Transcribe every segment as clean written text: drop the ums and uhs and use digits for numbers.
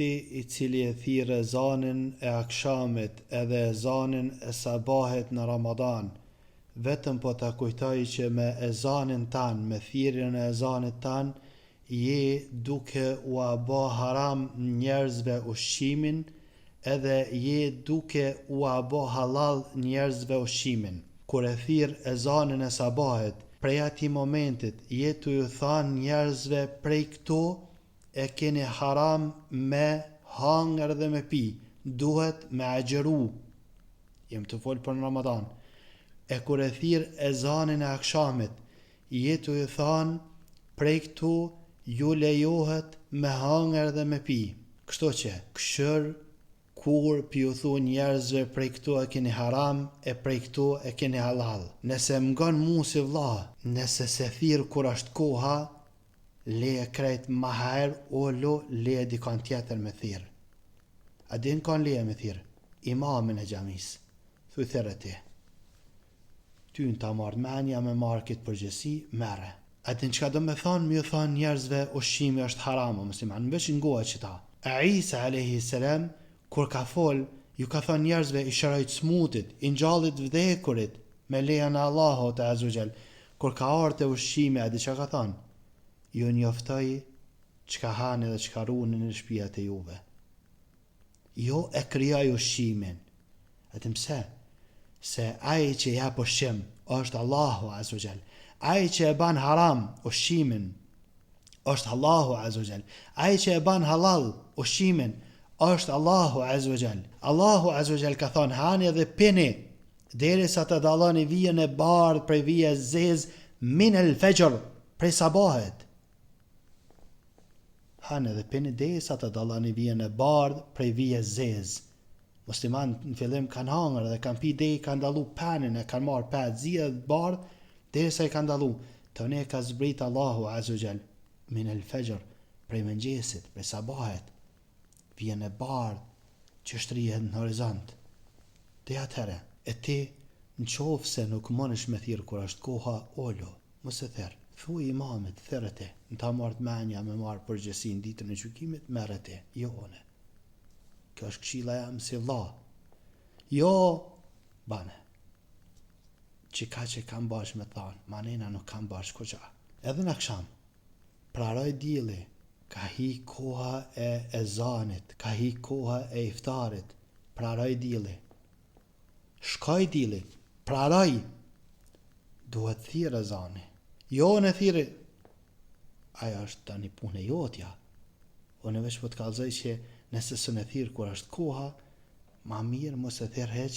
ti i cili e thirë ezanin e akshamit edhe ezanin e sabahet në Ramadan, vetëm po ta kujtoj që me ezanin tan, me thirrjen e ezanit tan, je duke u bë haram njerëzve ushqimin, edhe je duke u bë halal njerëzve ushqimin. Kur e thirr ezanin e sabahet, prej ati momentit je tu ju than njerëzve prej këtu e keni haram me hangër dhe me pi, duhet me agjeru. Jem të folë për në Ramadan. E kur e thirr ezanin e akshamit, je tu ju than prej këtu ju lejohet me hangër dhe me pi. Kështu që këshër kur pi u thu njerëzve prej këtu e keni haram e prej këtu e keni halal. Nëse m'gan mu si vlla, nëse se thirr kur është koha, leje krejt ma herë olo leje dikon tjetër me thirr. A din kan leje me thirr? Imamin e xhamis. Thuj thirrë ti. Ty në ta marrë menja me marrë këtë përgjësi, mere. A din qka do me thonë, mi u thonë njerëzve ushqimi është haram o musliman, në veç ngohet që ta. Isa a.s. kur ka fol, ju ka thonë njerëzve i shërojt smutit, i ngjallit vdekurit, me lejen e Allahut azza. Kur ka ardhur te ushqimi, a di çka ka thonë? Ju njoftoj çka hani dhe çka runi në shtëpiat e juve. Jo e krijoj ushqimin. A di pse? Se ai që jep ushqim është Allahu azza. Ai që e ban haram ushqimin është Allahu azza. Ai që e ban halal ushqimin është Allahu azza. Allahu azza ka thonë hani edhe pini derisa të dalloni vijën e bardhë prej vijës zez min el fajr prej sabahet. Hani edhe pini derisa të dalloni vijën e bardhë prej vijës zez. Musliman në fillim kanë hangër dhe kanë pi deri kanë dallu panin e kanë marrë pa zia të bardhë derisa i kanë dallu. Të ne ka zbrit Allahu azza min el fajr prej mëngjesit, prej sabahet. Vjen e bardhë që shtrihet në horizont. Dhe atëherë, e ti në qofë se nuk mënesh me thirë kur është koha, olo, mos e thërë. Thuj imamit, thërë ti, në ta marrë menja me marrë përgjësin ditën e gjykimit, merë ti, jo one. Kjo është këshilla jam si vlla. Jo, bane. Qika që kam bash me thanë, manena nuk kam bash koqa. Edhe në aksham, praroj dili, ka hi koha e ezanit, ka hi koha e iftarit, praroj dili. Shkoj dili, praroj, duhet thirë ezani. Jo në thirë, aja është tani punë e jotja. Unë veç po të kallëzoj që nëse së në thirë kur është koha, ma mirë mos e thirë heq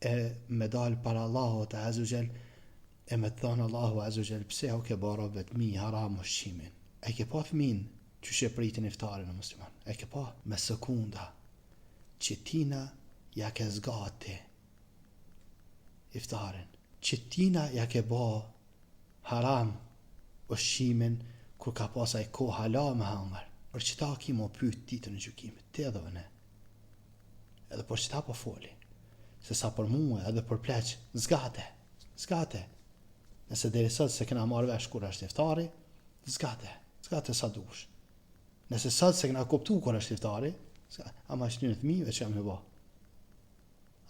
e me dalë para Allahut azza e me thonë Allahu azza pse o ke bara vetëmi haram ushqimin. E ke pa fëmin që shë pritin iftarin e musliman. E ke pa me sekunda që tina ja ke zgati iftarin. Që tina ja ke ba haram ushqimin kur ka pasaj koha la me hangër. Për që ta ki mo pyt ditën e gjykimit, te edhe vëne. Edhe për që ta po foli. Se sa për muë edhe për pleq, zgate. Nëse deri sot se kena marrë vesh kur është iftari, zgate sa dush. Nëse sot se kena kuptu kur është iftari, ama është një në thmive që jam hëba.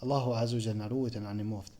Allahu azza wa jalla na ruajt e na ndihmoft.